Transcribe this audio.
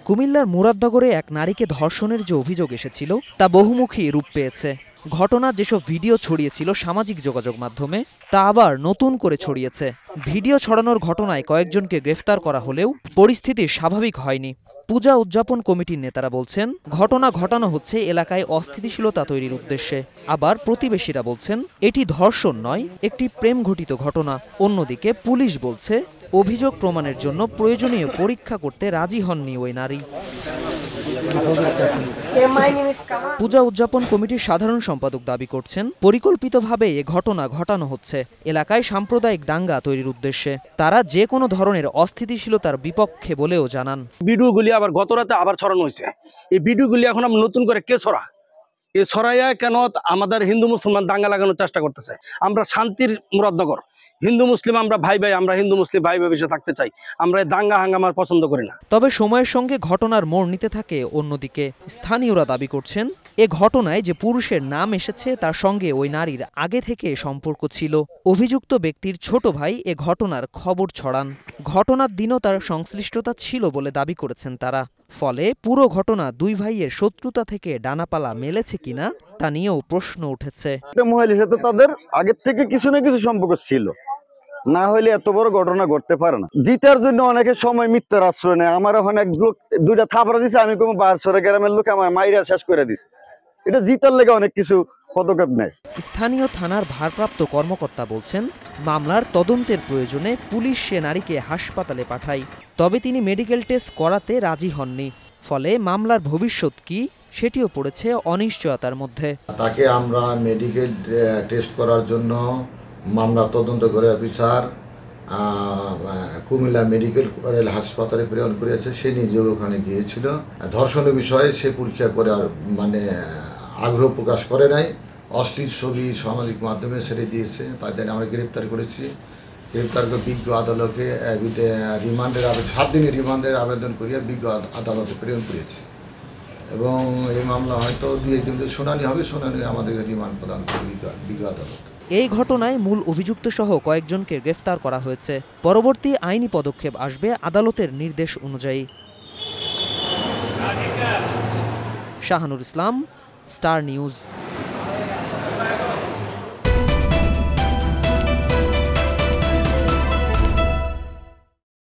কুমিল্লার মুরাদনগরে এক নারীকে ধর্ষণের যে অভিযোগ এসেছিল তা বহুমুখী রূপ পেয়েছে। ঘটনা যেসব ভিডিও ছড়িয়েছিল সামাজিক যোগাযোগ মাধ্যমে তা আবার নতুন করে ছড়িয়েছে। ভিডিও ছড়ানোর ঘটনায় কয়েকজনকে গ্রেফতার করা হলেও পরিস্থিতি স্বাভাবিক হয়নি। পূজা উদযাপন কমিটির নেতারা বলছেন, ঘটনা ঘটানো হচ্ছে এলাকায় অস্থিতিশীলতা তৈরির উদ্দেশ্যে। আবার প্রতিবেশীরা বলছেন এটি ধর্ষণ নয়, একটি প্রেম ঘটিত ঘটনা। অন্যদিকে পুলিশ বলছে অভিযোগ প্রমাণের জন্য প্রয়োজনীয় পরীক্ষা করতে রাজি হননি ওই নারী। পূজা উদযাপন কমিটির সাধারণ সম্পাদক দাবি করছেন, পরিকল্পিতভাবে এ ঘটনা ঘটানো হচ্ছে এলাকায় সাম্প্রদায়িক দাঙ্গা তৈরির উদ্দেশ্যে। তারা যে কোনো ধরনের অস্থিতিশীলতার বিপক্ষে বলেও জানান। ভিডিওগুলি আবার গত রাতে আবার ছড়ানো হয়েছে। এই ভিডিওগুলি এখন আমরা নতুন করে কে ছড়া এই ছড়াইয়া কেন আমাদের হিন্দু মুসলমান দাঙ্গা লাগানোর চেষ্টা করতেছে। আমরা শান্তির মুরাদনগর, হিন্দু মুসলিম আমরা ভাই ভাই, আমরা হিন্দু মুসলিম ভাই ভাই বেঁচে থাকতে চাই। আমরা এই দাঙ্গা হাঙ্গামা পছন্দ করি না। তবে সময়ের সঙ্গে ঘটনার মোড় নিতে থাকে অন্যদিকে। স্থানীয়রা দাবি করছেন এ ঘটনায় যে পুরুষের নাম এসেছে তার সঙ্গে ওই নারীর আগে থেকে সম্পর্ক ছিল। অভিযুক্ত ব্যক্তির ছোট ভাই এ ঘটনার খবর ছড়ান। ঘটনার দিনও তার সংশ্লিষ্টতা ছিল বলে দাবি করেছেন তারা। ফলে পুরো ঘটনা দুই ভাইয়ের শত্রুতা থেকে ডানাপালা মেলেছে কিনা তা নিয়েও প্রশ্ন উঠেছে। মহিলার সাথে তাদের আগের থেকে কিছু না কিছু সম্পর্ক ছিল, না হলে এত বড় ঘটনা ঘটতে পারে না। জিতার জন্য অনেকে সময় মিথ্যার আশ্রয় নেয়। আমার ওখানে এক লোক দুইটা থাপড়া দিছে, আমি কোনো বারসরে গ্রামের লোক আমার মাইরা শেষ করে দিছে। এটা জিতার লেগে অনেক কিছু পদক্ষেপ নেয়। স্থানীয় থানার ভারপ্রাপ্ত কর্মকর্তা বলছেন, মামলার তদন্তের প্রয়োজনে পুলিশ সে নারীকে হাসপাতালে পাঠায়। তবে তিনি মেডিকেল টেস্ট করাতে রাজি হননি। ফলে মামলার ভবিষ্যৎ কি সেটিও পড়েছে অনিশ্চয়তার মধ্যে। তাকে আমরা মেডিকেল টেস্ট করার জন্য মামলা তদন্ত করে অফিসার কুমিল্লা মেডিকেল কলেজ হাসপাতালে প্রেরণ করেছে। সে নিজেও ওখানে গিয়েছিল। ধর্ষণের বিষয়ে সে পরীক্ষা করে আর আগ্রহ প্রকাশ করে নাই। অশ্লীল ছবি সামাজিক মাধ্যমে ছেড়ে দিয়েছে। তাদের আমরা গ্রেপ্তার করেছি। গ্রেপ্তার করে বিজ্ঞ আদালতে রিমান্ডের 7 দিনের রিমান্ডের আবেদন করিয়ে বিজ্ঞ আদালতে প্রেরণ করেছি এবং এই মামলা হয়তো 2-1 দিন শুনানি হবে। শুনানি আমাদের রিমান্ড প্রদান করবে বিজ্ঞ আদালত। এই ঘটনায় মূল অভিযুক্ত সহ কয়েকজনকে গ্রেফতার করা হয়েছে। পরবর্তী আইনি পদক্ষেপ আসবে আদালতের নির্দেশ অনুযায়ী। শাহানুর ইসলাম, স্টার নিউজ।